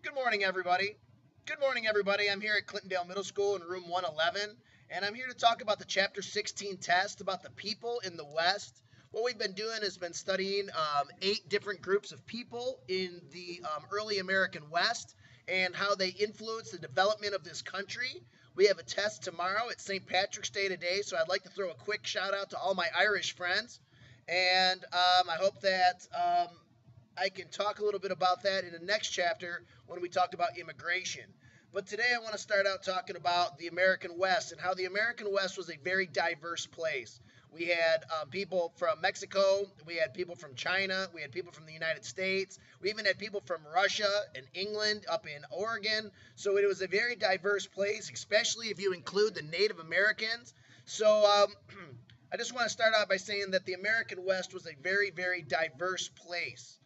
Good morning, everybody. Good morning, everybody. I'm here at Clintondale Middle School in room 111, and I'm here to talk about the Chapter 16 test about the people in the West. What we've been doing has been studying 8 different groups of people in the early American West and how they influenced the development of this country. We have a test tomorrow. It's St. Patrick's Day today, so I'd like to throw a quick shout out to all my Irish friends, and I hope that I can talk a little bit about that in the next chapter when we talk about immigration. But today I want to start out talking about the American West and how the American West was a very diverse place. We had people from Mexico, we had people from China, we had people from the United States, we even had people from Russia and England up in Oregon. So it was a very diverse place, especially if you include the Native Americans. So I just want to start out by saying that the American West was a very, very diverse place.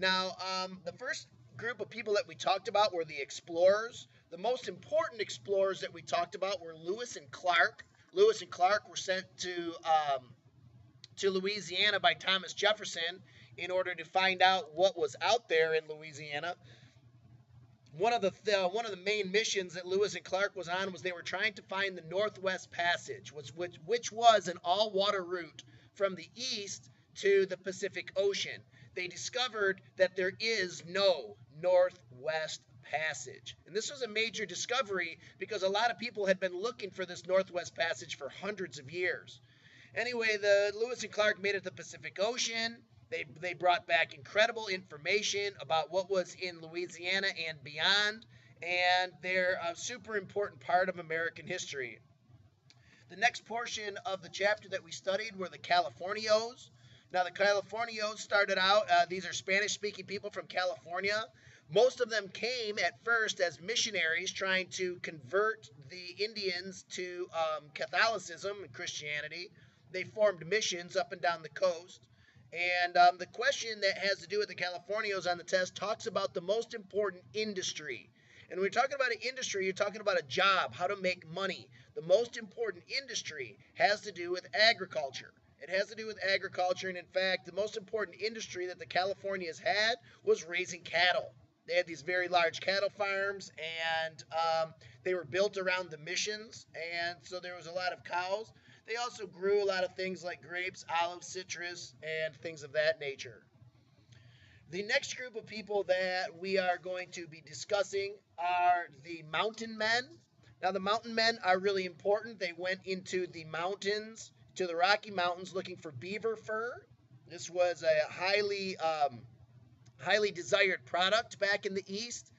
Now, the first group of people that we talked about were the explorers. The most important explorers that we talked about were Lewis and Clark. Lewis and Clark were sent to Louisiana by Thomas Jefferson in order to find out what was out there in Louisiana. One of the main missions that Lewis and Clark was on was they were trying to find the Northwest Passage, which was an all-water route from the east to the Pacific Ocean. They discovered that there is no Northwest Passage. And this was a major discovery because a lot of people had been looking for this Northwest Passage for hundreds of years. Anyway, the Lewis and Clark made it to the Pacific Ocean. They brought back incredible information about what was in Louisiana and beyond, and they're a super important part of American history. The next portion of the chapter that we studied were the Californios. Now, the Californios started out, these are Spanish-speaking people from California. Most of them came at first as missionaries trying to convert the Indians to Catholicism and Christianity. They formed missions up and down the coast. And the question that has to do with the Californios on the test talks about the most important industry. And when you're talking about an industry, you're talking about a job, how to make money. The most important industry has to do with agriculture. It has to do with agriculture, and in fact, the most important industry that the Californias had was raising cattle. They had these very large cattle farms, and they were built around the missions, and so there was a lot of cows. They also grew a lot of things like grapes, olives, citrus, and things of that nature. The next group of people that we are going to be discussing are the mountain men. Now, the mountain men are really important. They went into the mountains, to the Rocky Mountains, looking for beaver fur. This was a highly desired product back in the East,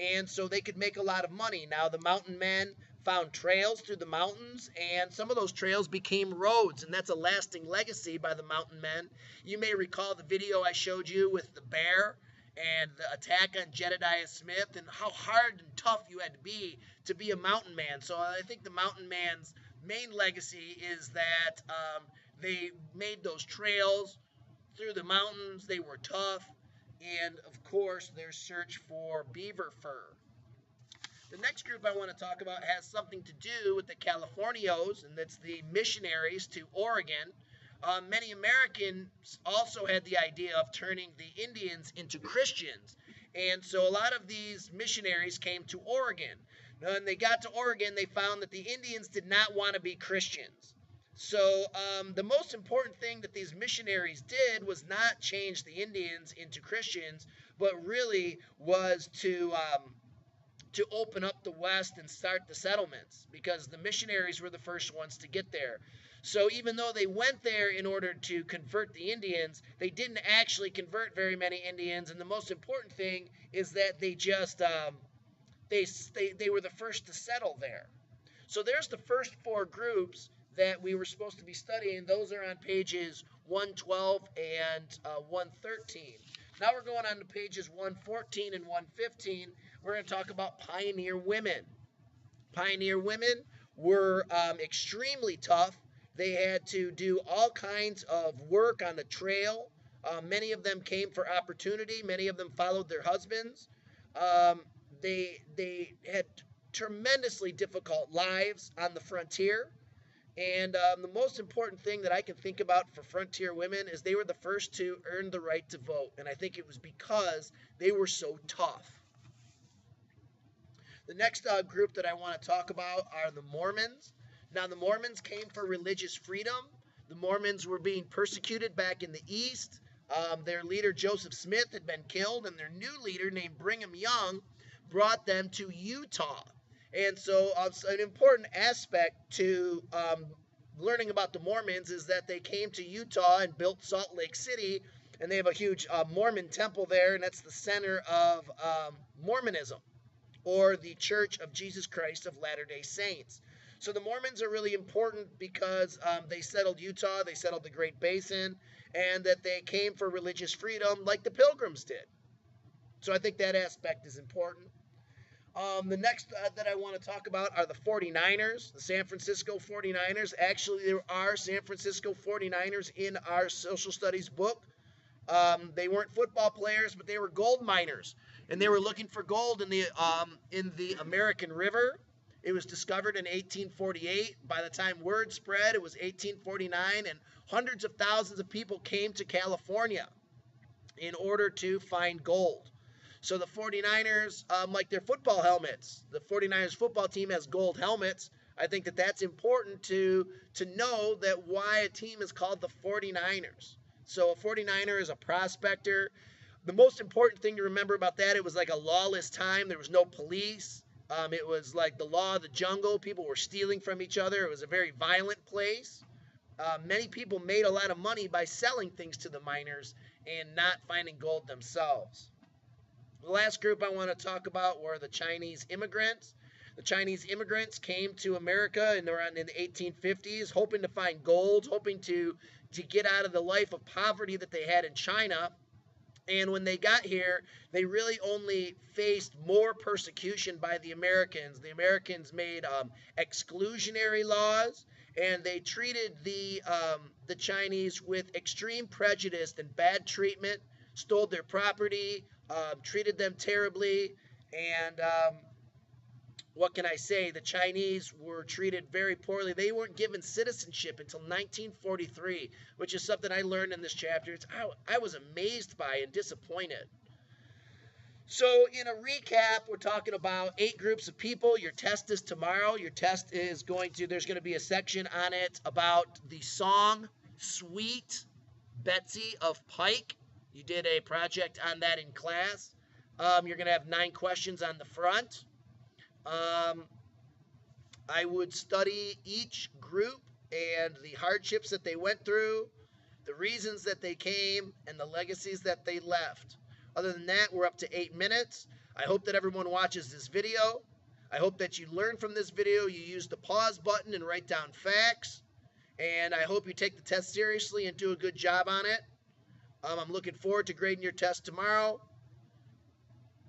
and so they could make a lot of money. Now, the mountain men found trails through the mountains, and some of those trails became roads, and that's a lasting legacy by the mountain men. You may recall the video I showed you with the bear and the attack on Jedediah Smith and how hard and tough you had to be a mountain man. So I think the mountain man's main legacy is that they made those trails through the mountains. They were tough, and of course their search for beaver fur. The next group I want to talk about has something to do with the Californios, and that's the missionaries to Oregon. Many Americans also had the idea of turning the Indians into Christians, and so a lot of these missionaries came to Oregon. When they got to Oregon, they found that the Indians did not want to be Christians. So the most important thing that these missionaries did was not change the Indians into Christians, but really was to open up the West and start the settlements, because the missionaries were the first ones to get there. So even though they went there in order to convert the Indians, they didn't actually convert very many Indians, and the most important thing is that they just they were the first to settle there. So there's the first 4 groups that we were supposed to be studying. Those are on pages 112 and 113. Now we're going on to pages 114 and 115. We're going to talk about pioneer women. Pioneer women were extremely tough. They had to do all kinds of work on the trail. Many of them came for opportunity. Many of them followed their husbands. They had tremendously difficult lives on the frontier. And the most important thing that I can think about for frontier women is they were the first to earn the right to vote. And I think it was because they were so tough. The next group that I want to talk about are the Mormons. Now, the Mormons came for religious freedom. The Mormons were being persecuted back in the East. Their leader, Joseph Smith, had been killed, and their new leader, named Brigham Young, brought them to Utah. And so, an important aspect to learning about the Mormons is that they came to Utah and built Salt Lake City, and they have a huge Mormon temple there, and that's the center of Mormonism, or the Church of Jesus Christ of Latter-day Saints. So the Mormons are really important because they settled Utah, they settled the Great Basin, and that they came for religious freedom like the Pilgrims did. So I think that aspect is important. The next that I want to talk about are the 49ers, the San Francisco 49ers. Actually, there are San Francisco 49ers in our social studies book. They weren't football players, but they were gold miners, and they were looking for gold in the American River. It was discovered in 1848. By the time word spread, it was 1849, and hundreds of thousands of people came to California in order to find gold. So the 49ers, like their football helmets, the 49ers football team has gold helmets. I think that that's important to know that why a team is called the 49ers. So a 49er is a prospector. The most important thing to remember about that, it was like a lawless time. There was no police. It was like the law of the jungle. People were stealing from each other. It was a very violent place. Many people made a lot of money by selling things to the miners and not finding gold themselves. The last group I want to talk about were the Chinese immigrants. The Chinese immigrants came to America in the 1850s, hoping to find gold, hoping to get out of the life of poverty that they had in China. And when they got here, they really only faced more persecution by the Americans. The Americans made exclusionary laws, and they treated the Chinese with extreme prejudice and bad treatment, stole their property, treated them terribly, and what can I say? The Chinese were treated very poorly. They weren't given citizenship until 1943, which is something I learned in this chapter. I was amazed by and disappointed. So in a recap, we're talking about 8 groups of people. Your test is tomorrow. Your test is there's going to be a section on it about the song Sweet Betsy of Pike. You did a project on that in class. You're going to have 9 questions on the front. I would study each group and the hardships that they went through, the reasons that they came, and the legacies that they left. Other than that, we're up to 8 minutes. I hope that everyone watches this video. I hope that you learn from this video. You use the pause button and write down facts. And I hope you take the test seriously and do a good job on it. I'm looking forward to grading your test tomorrow.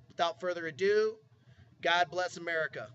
Without further ado, God bless America.